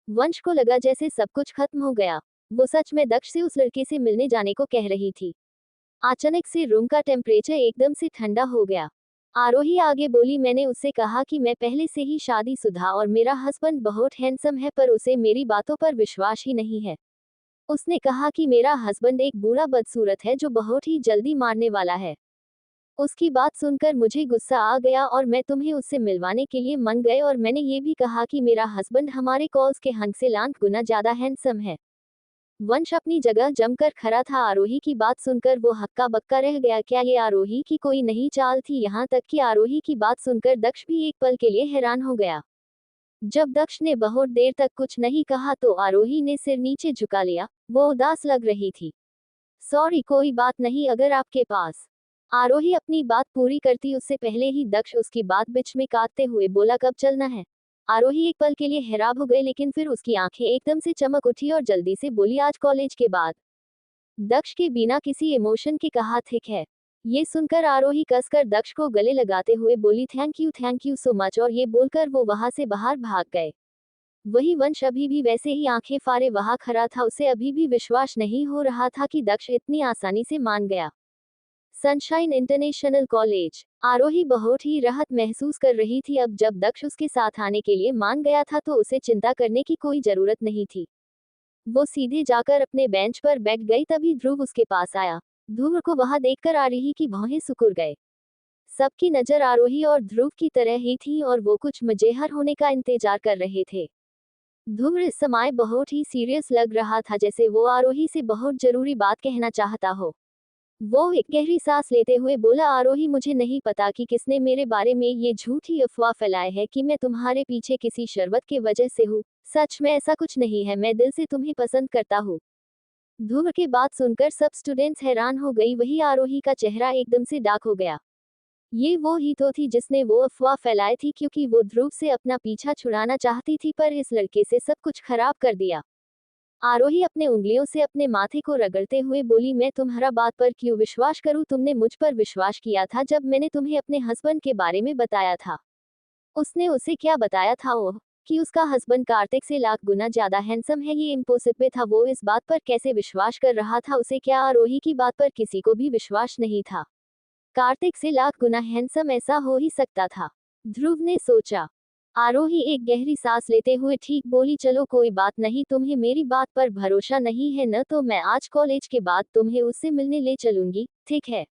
वंश को लगा जैसे सब कुछ खत्म हो गया। वो सच में दक्ष से उस लड़के से मिलने जाने को कह रही थी। अचानक से रूम का टेम्परेचर एकदम से ठंडा हो गया। आरोही आगे बोली, मैंने उससे कहा कि मैं पहले से ही शादीशुदा और मेरा हस्बैंड बहुत हैंडसम है, पर उसे मेरी बातों पर विश्वास ही नहीं है। उसने कहा कि मेरा हस्बैंड एक बूढ़ा बदसूरत है जो बहुत ही जल्दी मारने वाला है। उसकी बात सुनकर मुझे गुस्सा आ गया और मैं तुम्हें उससे मिलवाने के लिए मन गए, और मैंने ये भी कहा कि मेरा हस्बैंड हमारे कॉल्स के हंग से लाख गुना ज्यादा हैंडसम है। वंश अपनी जगह जमकर खड़ा था। आरोही की बात सुनकर वो हक्का बक्का रह गया। क्या ये आरोही की कोई नई चाल थी? यहाँ तक कि आरोही की बात सुनकर दक्ष भी एक पल के लिए हैरान हो गया। जब दक्ष ने बहुत देर तक कुछ नहीं कहा तो आरोही ने सिर नीचे झुका लिया। वो उदास लग रही थी। सॉरी, कोई बात नहीं अगर आपके पास। आरोही अपनी बात पूरी करती उससे पहले ही दक्ष उसकी बात बीच में काटते हुए बोला, कब चलना है? आरोही एक पल के लिए हैरान हो गई, लेकिन फिर उसकी आंखें एकदम से चमक उठी और जल्दी से बोली, आज कॉलेज के बाद। दक्ष के बिना किसी इमोशन के कहा, ठीक है। ये सुनकर आरोही कसकर दक्ष को गले लगाते हुए बोली, थैंक यू सो मच, और ये बोलकर वो वहां से बाहर भाग गए। वही वंश अभी भी वैसे ही आंखें फाड़े वहां खड़ा था। उसे अभी भी विश्वास नहीं हो रहा था कि दक्ष इतनी आसानी से मान गया। Sunshine international college. आरोही बहुत ही राहत महसूस कर रही थी। अब जब दक्ष उसके साथ आने के लिए मान गया था तो उसे चिंता करने की कोई जरूरत नहीं थी। वो सीधे जाकर अपने बेंच पर बैठ गई। तभी ध्रुव उसके पास आया। ध्रुव को वहां देखकर आरोही की भौहें सिकुड़ गए। सबकी नजर आरोही और ध्रुव की तरह ही थी और वो कुछ मजेहर होने का इंतजार कर रहे थे। ध्रुव इस समय बहुत ही सीरियस लग रहा था, जैसे वो आरोही से बहुत जरूरी बात कहना चाहता हो। वो एक गहरी सांस लेते हुए बोला, आरोही, मुझे नहीं पता कि किसने मेरे बारे में ये झूठी अफवाह फैलाई है कि मैं तुम्हारे पीछे किसी शरबत के वजह से हूँ। सच में ऐसा कुछ नहीं है। मैं दिल से तुम्हें पसंद करता हूँ। ध्रुव की बात सुनकर सब स्टूडेंट्स हैरान हो गई। वही आरोही का चेहरा एकदम से डार्क हो गया। ये वो ही तो थी जिसने वो अफवाह फैलाई थी, क्योंकि वो ध्रुव से अपना पीछा छुड़ाना चाहती थी, पर इस लड़के से सब कुछ खराब कर दिया। आरोही अपने उंगलियों से अपने माथे को रगड़ते हुए बोली, मैं तुम्हारा बात पर क्यों विश्वास करूं? तुमने मुझ पर विश्वास किया था जब मैंने तुम्हें अपने हस्बैंड के बारे में बताया था। उसने उसे क्या बताया था? ओह, कि उसका हस्बैंड कार्तिक से लाख गुना ज्यादा हैंडसम है। ये इम्पॉसिबल था। वो इस बात पर कैसे विश्वास कर रहा था? उसे क्या आरोही की बात पर किसी को भी विश्वास नहीं था? कार्तिक से लाख गुना हैंडसम ऐसा हो ही सकता था, ध्रुव ने सोचा। आरोही एक गहरी सांस लेते हुए ठीक बोली, चलो कोई बात नहीं, तुम्हें मेरी बात पर भरोसा नहीं है न, तो मैं आज कॉलेज के बाद तुम्हें उससे मिलने ले चलूंगी, ठीक है?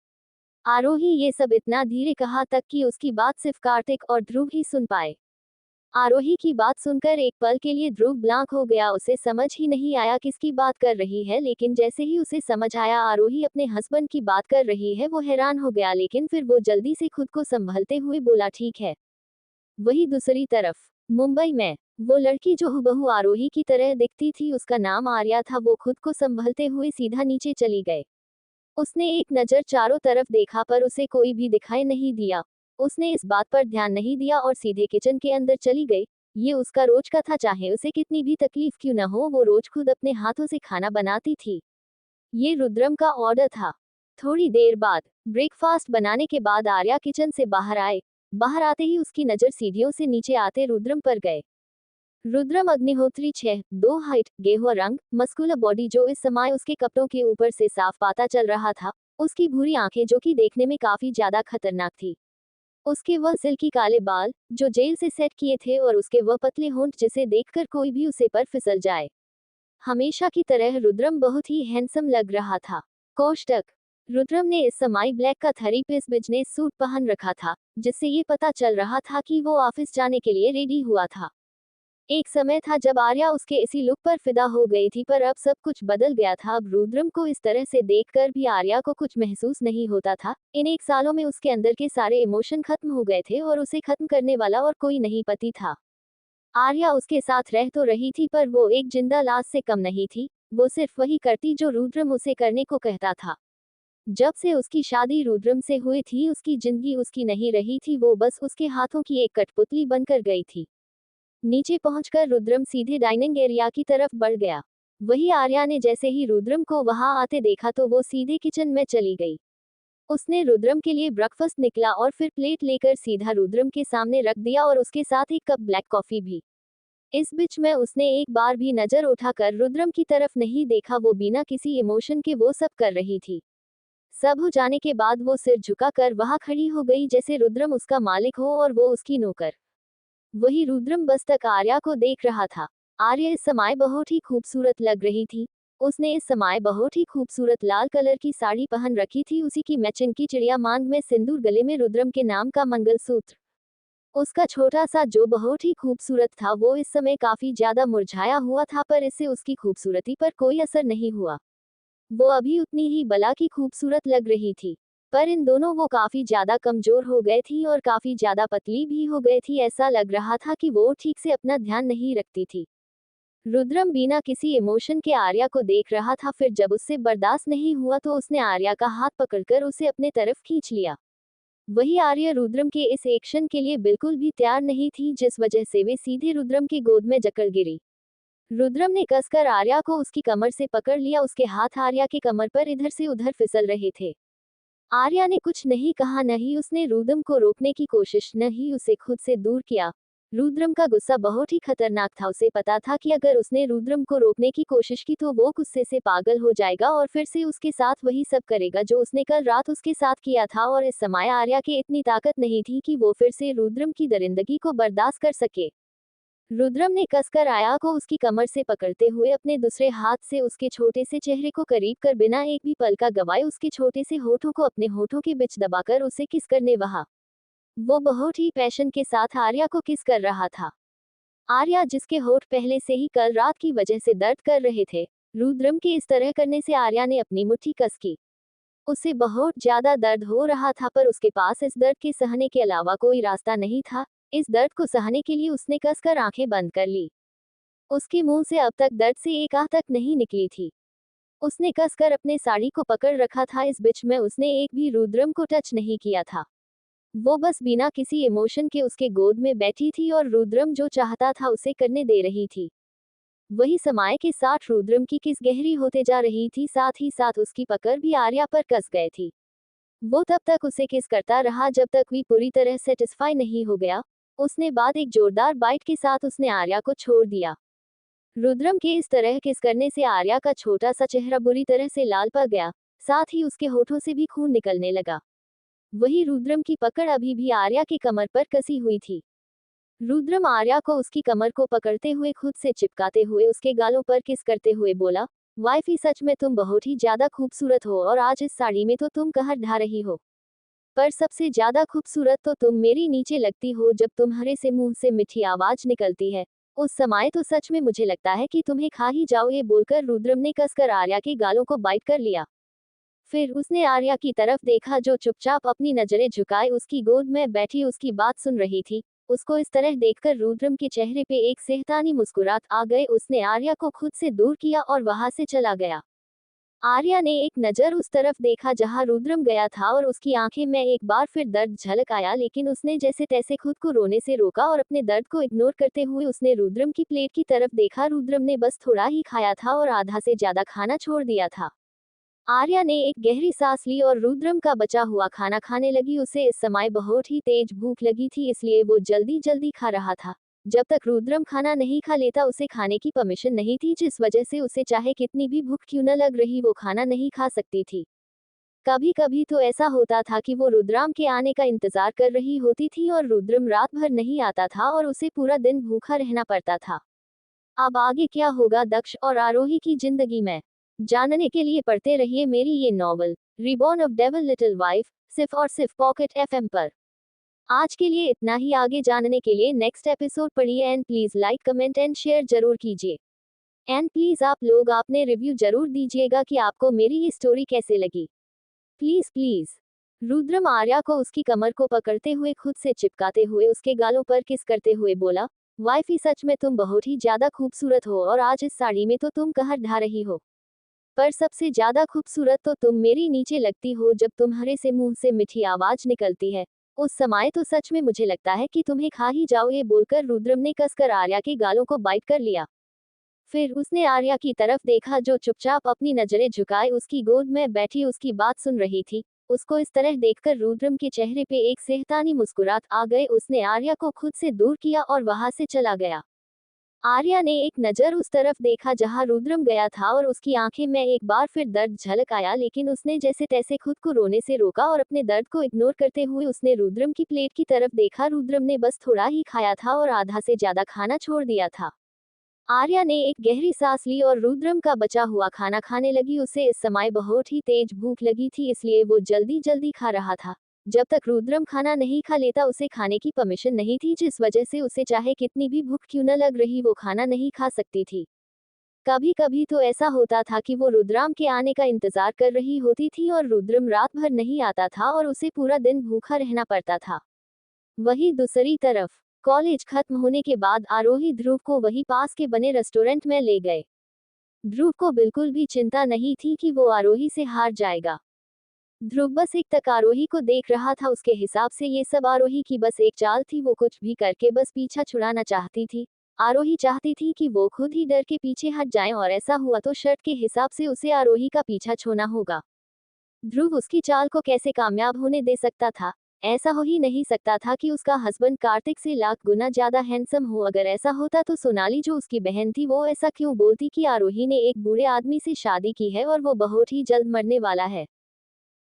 आरोही ये सब इतना धीरे कहा तक कि उसकी बात सिर्फ कार्तिक और ध्रुव ही सुन पाए। आरोही की बात सुनकर एक पल के लिए ध्रुव ब्लांक हो गया। उसे समझ ही नहीं आया किसकी बात कर रही है, लेकिन जैसे ही उसे समझ आया आरोही अपने हस्बैंड की बात कर रही है वो हैरान हो गया, लेकिन फिर वो जल्दी से खुद को संभलते हुए बोला, ठीक है। वही दूसरी तरफ मुंबई में वो लड़की जो हूबहू आरोही की तरह दिखती थी, उसका नाम आर्या था। वो खुद को संभलते हुए सीधा नीचे चली गए। उसने एक नजर चारों तरफ देखा पर उसे कोई भी दिखाई नहीं दिया। उसने इस बात पर ध्यान नहीं दिया और सीधे किचन के अंदर चली गई। ये उसका रोज का था, चाहे उसे कितनी भी तकलीफ क्यों न हो, वो रोज खुद अपने हाथों से खाना बनाती थी। ये रुद्रम का ऑर्डर था। थोड़ी देर बाद ब्रेकफास्ट बनाने के बाद आर्या किचन से बाहर आए। बाहर आते ही उसकी नजर सीढ़ियों से नीचे आते रुद्रम पर गए। रुद्रम अग्निहोत्री 6'2" हाइट, गेहुआ रंग, मस्कुलर बॉडी जो इस समय उसके कपड़ों के ऊपर से साफ पता चल रहा था। उसकी भूरी आंखें जो कि देखने में काफी ज्यादा खतरनाक थी। उसके वह सिल्की काले बाल जो जेल से सेट किए थे, और उसके वह पतले होंठ जिसे देखकर कोई भी उसे पर फिसल जाए। हमेशा की तरह रुद्रम बहुत ही हैंडसम लग रहा था। कोष्टक, रुद्रम ने इस समय ब्लैक का 3 पीस बिजनेस सूट पहन रखा था, जिससे ये पता चल रहा था कि वो ऑफिस जाने के लिए रेडी हुआ था। एक समय था जब आर्या उसके इसी लुक पर फिदा हो गई थी, पर अब सब कुछ बदल गया था। अब रुद्रम को इस तरह से देखकर भी आर्या को कुछ महसूस नहीं होता था। इन 1 सालों में उसके अंदर के सारे इमोशन खत्म हो गए थे और उसे खत्म करने वाला और कोई नहीं पति था। आर्या उसके साथ रह तो रही थी, पर वो एक जिंदा लाश से कम नहीं थी। वो सिर्फ वही करती जो रुद्रम उसे करने को कहता था। जब से उसकी शादी रुद्रम से हुई थी, उसकी जिंदगी उसकी नहीं रही थी। वो बस उसके हाथों की एक कठपुतली बनकर गई थी। नीचे पहुंचकर रुद्रम सीधे डाइनिंग एरिया की तरफ बढ़ गया। वही आर्या ने जैसे ही रुद्रम को वहां आते देखा तो वो सीधे किचन में चली गई। उसने रुद्रम के लिए ब्रेकफास्ट निकला और फिर प्लेट लेकर सीधा रुद्रम के सामने रख दिया, और उसके साथ एक कप ब्लैक कॉफी भी। इस बीच में उसने एक बार भी नजर उठाकर रुद्रम की तरफ नहीं देखा। वो बिना किसी इमोशन के वो सब कर रही थी। सब हो जाने के बाद वो सिर झुकाकर वहां खड़ी हो गई जैसे रुद्रम उसका मालिक हो और वो उसकी नौकर। वही रुद्रम बस तक आर्या को देख रहा था। आर्या इस समय बहुत ही खूबसूरत लग रही थी। उसने इस समय बहुत ही खूबसूरत लाल कलर की साड़ी पहन रखी थी। उसी की मैचिंग की चिड़िया मांग में सिंदूर, गले में रुद्रम के नाम का मंगलसूत्र। उसका छोटा सा जो बहुत ही खूबसूरत था वो इस समय काफी ज्यादा मुरझाया हुआ था, पर इससे उसकी खूबसूरती पर कोई असर नहीं हुआ। वो अभी उतनी ही बला की खूबसूरत लग रही थी। पर इन दोनों वो काफी ज्यादा कमजोर हो गए थी और काफी ज्यादा पतली भी हो गई थी। ऐसा लग रहा था कि वो ठीक से अपना ध्यान नहीं रखती थी। रुद्रम बिना किसी इमोशन के आर्या को देख रहा था। फिर जब उससे बर्दाश्त नहीं हुआ तो उसने आर्या का हाथ पकड़कर उसे अपने तरफ खींच लिया। वही आर्या रुद्रम के इस एक्शन के लिए बिल्कुल भी तैयार नहीं थी, जिस वजह से वे सीधे रुद्रम की गोद में जकड़ गिरी। रुद्रम ने कसकर आर्या को उसकी कमर से पकड़ लिया। उसके हाथ आर्या के कमर पर इधर से उधर फिसल रहे थे। आर्या ने कुछ नहीं कहा, न ही उसने रुद्रम को रोकने की कोशिश, न ही उसे खुद से दूर किया। रुद्रम का गुस्सा बहुत ही खतरनाक था। उसे पता था कि अगर उसने रुद्रम को रोकने की कोशिश की तो वो गुस्से से पागल हो जाएगा और फिर से उसके साथ वही सब करेगा जो उसने कल रात उसके साथ किया था। और इस समय आर्या के इतनी ताकत नहीं थी कि वो फिर से रुद्रम की दरिंदगी को बर्दाश्त कर सके। रुद्रम ने कसकर आर्या को उसकी कमर से पकड़ते हुए अपने दूसरे हाथ से उसके छोटे से चेहरे को करीब कर बिना एक भी पल का गवाए उसके छोटे से होठों को अपने होठों के बीच दबाकर उसे किस करने वहा। वो बहुत ही पैशन के साथ आर्या को किस कर रहा था। आर्या जिसके होठ पहले से ही कल रात की वजह से दर्द कर रहे थे, रुद्रम के इस तरह करने से आर्या ने अपनी मुट्ठी कस की। उसे बहुत ज्यादा दर्द हो रहा था, पर उसके पास इस दर्द के सहने के अलावा कोई रास्ता नहीं था। इस दर्द को सहने के लिए उसने कसकर आंखें बंद कर ली। उसके मुंह से अब तक दर्द से एक आह तक नहीं निकली थी। उसने कसकर अपने साड़ी को पकड़ रखा था। इस बीच में उसने एक भी रुद्रम को टच नहीं किया था। वो बस बिना किसी इमोशन के उसके गोद में बैठी थी और रुद्रम जो चाहता था उसे करने दे रही थी। वही समय के साथ रुद्रम की किस गहरी होते जा रही थी, साथ ही साथ उसकी पकड़ भी आर्या पर कस गए थी। वो तब तक उसे किस करता रहा जब तक वी पूरी तरह सेटिस्फाई नहीं हो गया। उसने बाद एक जोरदार बाइट के साथ उसने आर्या को छोड़ दिया। रुद्रम के इस तरह किस करने से आर्या का छोटा सा चेहरा बुरी तरह से लाल पड़ गया, साथ ही उसके होठों से भी खून निकलने लगा। वही रुद्रम की पकड़ अभी भी आर्या की कमर पर कसी हुई थी। रुद्रम आर्या को उसकी कमर को पकड़ते हुए खुद से चिपकाते हुए उसके गालों पर किस करते हुए बोला, वाइफी सच में तुम बहुत ही ज्यादा खूबसूरत हो और आज इस साड़ी में तो तुम कहर ढा रही हो। पर सबसे ज्यादा खूबसूरत तो तुम मेरी नीचे लगती हो जब तुम्हारे से मुंह से मीठी आवाज निकलती है। उस समय तो सच में मुझे लगता है कि तुम्हें खा ही जाओ। ये बोलकर रुद्रम ने कसकर आर्या के गालों को बाइट कर लिया। फिर उसने आर्या की तरफ देखा जो चुपचाप अपनी नजरें झुकाए उसकी गोद में बैठी उसकी बात सुन रही थी। उसको इस तरह देखकर रुद्रम के चेहरे पे एक सेहतानी मुस्कुराहट आ गए। उसने आर्या को खुद से दूर किया और वहां से चला गया। आर्या ने एक नजर उस तरफ देखा जहां रुद्रम गया था और उसकी आंखें में एक बार फिर दर्द झलक आया, लेकिन उसने जैसे तैसे खुद को रोने से रोका और अपने दर्द को इग्नोर करते हुए उसने रुद्रम की प्लेट की तरफ देखा। रुद्रम ने बस थोड़ा ही खाया था और आधा से ज्यादा खाना छोड़ दिया था। आर्या ने एक गहरी सांस ली और रुद्रम का बचा हुआ खाना खाने लगी। उसे इस समय बहुत ही तेज भूख लगी थी, इसलिए वो जल्दी जल्दी खा रहा था। जब तक रुद्रम खाना नहीं खा लेता उसे खाने की परमिशन नहीं थी, जिस वजह से उसे चाहे कितनी भी भूख क्यों न लग रही वो खाना नहीं खा सकती थी। कभी कभी तो ऐसा होता था कि वो रुद्रम के आने का इंतजार कर रही होती थी और रुद्रम रात भर नहीं आता था और उसे पूरा दिन भूखा रहना पड़ता था। अब आगे क्या होगा दक्ष और आरोही की जिंदगी में, जानने के लिए पढ़ते रहिए मेरी ये novel reborn of devil little wife, सिर्फ और सिर्फ पॉकेट एफएम पर। आज के लिए इतना ही। आगे जानने के लिए नेक्स्ट एपिसोड पढ़िए and please like comment and share जरूर कीजिए। एंड प्लीज आप लोग अपने रिव्यू जरूर दीजिएगा कि आपको मेरी ये स्टोरी कैसे लगी। Please please. रुद्रम आर्या को उसकी कमर को पकड़ते हुए खुद से चिपकाते हुए उसके गालों पर किस करते हुए बोला, वाइफी सच में तुम बहुत ही ज्यादा खूबसूरत हो और आज इस साड़ी में तो तुम कहर ढा रही हो। पर सबसे ज्यादा खूबसूरत तो तुम मेरी नीचे लगती हो जब तुम्हारे से मुंह से मीठी आवाज निकलती है। उस समय तो सच में मुझे लगता है कि तुम्हें खा ही जाओ। ये बोलकर रुद्रम ने कसकर आर्या के गालों को बाइट कर लिया। फिर उसने आर्या की तरफ देखा जो चुपचाप अपनी नजरें झुकाए उसकी गोद में बैठी उसकी बात सुन रही थी। उसको इस तरह देखकर रुद्रम के चेहरे पे एक सेहतानी मुस्कुराहट आ गए। उसने आर्या को खुद से दूर किया और वहां से चला गया। आर्या ने एक नजर उस तरफ देखा जहां रुद्रम गया था और उसकी आंखें में एक बार फिर दर्द झलक आया, लेकिन उसने जैसे तैसे खुद को रोने से रोका और अपने दर्द को इग्नोर करते हुए उसने रुद्रम की प्लेट की तरफ देखा। रुद्रम ने बस थोड़ा ही खाया था और आधा से ज्यादा खाना छोड़ दिया था। आर्या ने एक गहरी सांस ली और रुद्रम का बचा हुआ खाना खाने लगी। उसे इस समय बहुत ही तेज भूख लगी थी, इसलिए वो जल्दी जल्दी खा रहा था। जब तक रुद्रम खाना नहीं खा लेता उसे खाने की परमिशन नहीं थी, जिस वजह से उसे चाहे कितनी भी भूख क्यों न लग रही वो खाना नहीं खा सकती थी। कभी कभी तो ऐसा होता था कि वो रुद्राम के आने का इंतजार कर रही होती थी और रुद्रम रात भर नहीं आता था और उसे पूरा दिन भूखा रहना पड़ता था। वहीं दूसरी तरफ कॉलेज खत्म होने के बाद आरोही ध्रुव को वही पास के बने रेस्टोरेंट में ले गए। ध्रुव को बिल्कुल भी चिंता नहीं थी कि वो आरोही से हार जाएगा। ध्रुव बस एक तक आरोही को देख रहा था। उसके हिसाब से ये सब आरोही की बस एक चाल थी, वो कुछ भी करके बस पीछा छुड़ाना चाहती थी। आरोही चाहती थी कि वो खुद ही डर के पीछे हट जाए और ऐसा हुआ तो शर्त के हिसाब से उसे आरोही का पीछा छोड़ना होगा। ध्रुव उसकी चाल को कैसे कामयाब होने दे सकता था? ऐसा हो ही नहीं सकता था कि उसका हस्बैंड कार्तिक से लाख गुना ज्यादा हैंडसम हो। अगर ऐसा होता तो सोनाली जो उसकी बहन थी वो ऐसा क्यों बोलती कि आरोही ने एक बूढ़े आदमी से शादी की है और वो बहुत ही जल्द मरने वाला है।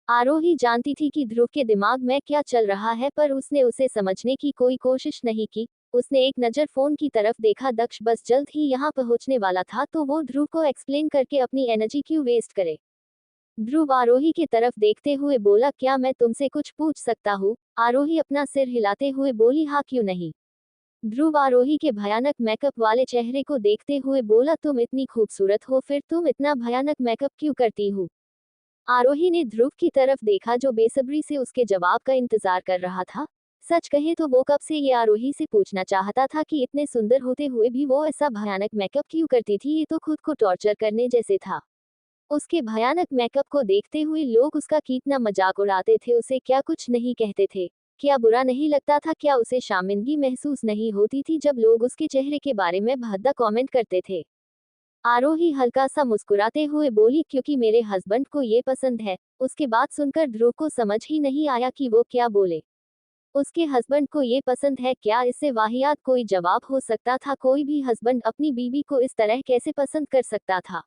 आरोही जानती थी कि ध्रुव के दिमाग में क्या चल रहा है, पर उसने उसे समझने की कोई कोशिश नहीं की। उसने एक नज़र फोन की तरफ देखा। दक्ष बस जल्द ही यहाँ पहुँचने वाला था, तो वो ध्रुव को एक्सप्लेन करके अपनी एनर्जी क्यों वेस्ट करे। ध्रुव आरोही की तरफ देखते हुए बोला, क्या मैं तुमसे कुछ पूछ सकता हूँ? आरोही अपना सिर हिलाते हुए बोली, हाँ क्यों नहीं। ध्रुव आरोही के भयानक मेकअप वाले चेहरे को देखते हुए बोला, तुम इतनी खूबसूरत हो, फिर तुम इतना भयानक मेकअप क्यों करती हो? आरोही ने ध्रुव की तरफ देखा जो बेसब्री से उसके जवाब का इंतजार कर रहा था। सच कहे तो वो कब से ये आरोही से पूछना चाहता था कि इतने सुंदर होते हुए भी वो ऐसा भयानक मेकअप क्यों करती थी। ये तो खुद को टॉर्चर करने जैसे था। उसके भयानक मेकअप को देखते हुए लोग उसका कितना मजाक उड़ाते थे, उसे क्या कुछ नहीं कहते थे। क्या बुरा नहीं लगता था? क्या उसे शर्मिंदगी महसूस नहीं होती थी जब लोग उसके चेहरे के बारे में भद्दा कमेंट करते थे? आरोही हल्का सा मुस्कुराते हुए बोली, क्योंकि मेरे हस्बैंड को ये पसंद है। उसके बात सुनकर ध्रुव को समझ ही नहीं आया कि वो क्या बोले। उसके हस्बैंड को ये पसंद है? क्या इससे वाहियात कोई जवाब हो सकता था? कोई भी हस्बैंड अपनी बीवी को इस तरह कैसे पसंद कर सकता था?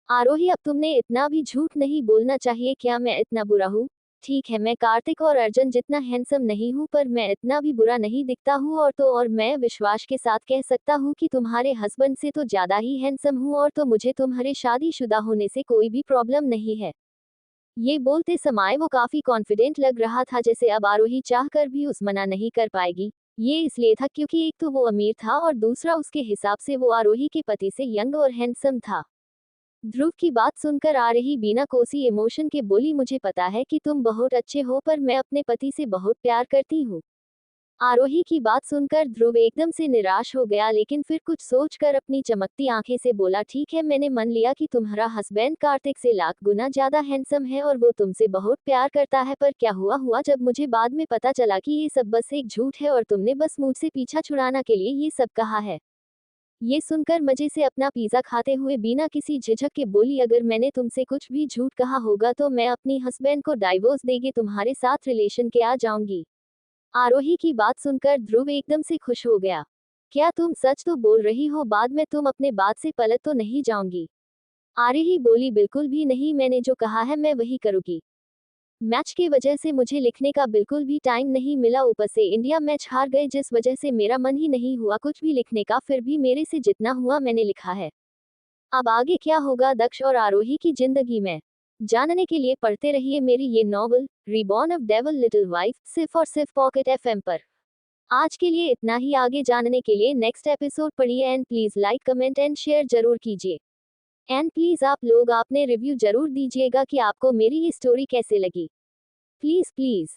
आरोही, अब तुमने इतना भी झूठ नहीं बोलना चाहिए। क्या मैं इतना बुरा हूँ? ठीक है, मैं कार्तिक और अर्जुन जितना हैंडसम नहीं हूँ, पर मैं इतना भी बुरा नहीं दिखता हूँ। और मैं विश्वास के साथ कह सकता हूँ कि तुम्हारे हस्बैंड से तो ज्यादा ही हैंडसम हूँ, और तो मुझे तुम्हारे शादीशुदा होने से कोई भी प्रॉब्लम नहीं है। ये बोलते समय वो काफी कॉन्फिडेंट लग रहा था, जैसे अब आरोही चाहकर भी उस मना नहीं कर पाएगी। ये इसलिए था क्योंकि एक तो वो अमीर था और दूसरा उसके हिसाब से वो आरोही के पति से यंग और हैंडसम था। ध्रुव की बात सुनकर आ रही बीना कोसी इमोशन के बोली, मुझे पता है कि तुम बहुत अच्छे हो, पर मैं अपने पति से बहुत प्यार करती हूँ। आरोही की बात सुनकर ध्रुव एकदम से निराश हो गया, लेकिन फिर कुछ सोचकर अपनी चमकती आंखें से बोला, ठीक है, मैंने मन लिया कि तुम्हारा हस्बैंड कार्तिक से लाख गुना ज्यादा हैंडसम है और वो तुमसे बहुत प्यार करता है, पर क्या हुआ हुआ जब मुझे बाद में पता चला कि ये सब बस एक झूठ है और तुमने बस मुझसे पीछा छुड़ाने के लिए ये सब कहा है। ये सुनकर मजे से अपना पिज्जा खाते हुए बिना किसी झिझक के बोली, अगर मैंने तुमसे कुछ भी झूठ कहा होगा तो मैं अपनी हस्बैंड को डाइवोर्स देके तुम्हारे साथ रिलेशन के आ जाऊंगी। आरोही की बात सुनकर ध्रुव एकदम से खुश हो गया। क्या तुम सच तो बोल रही हो? बाद में तुम अपने बात से पलट तो नहीं जाऊंगी? आरोही बोली, बिल्कुल भी नहीं, मैंने जो कहा है मैं वही करूंगी। मैच की वजह से मुझे लिखने का बिल्कुल भी टाइम नहीं मिला, ऊपर से इंडिया मैच हार गए जिस वजह से मेरा मन ही नहीं हुआ कुछ भी लिखने का, फिर भी मेरे से जितना हुआ मैंने लिखा है। अब आगे क्या होगा दक्ष और आरोही की जिंदगी में, जानने के लिए पढ़ते रहिए मेरी ये novel reborn of devil little wife, सिर्फ और सिर्फ पॉकेट एफएम पर। आज के लिए इतना ही, आगे जानने के लिए नेक्स्ट एपिसोड पढ़िए and please like comment and share जरूर कीजिए। एंड प्लीज आप लोग आपने रिव्यू जरूर दीजिएगा कि आपको मेरी ये स्टोरी कैसे लगी। Please please.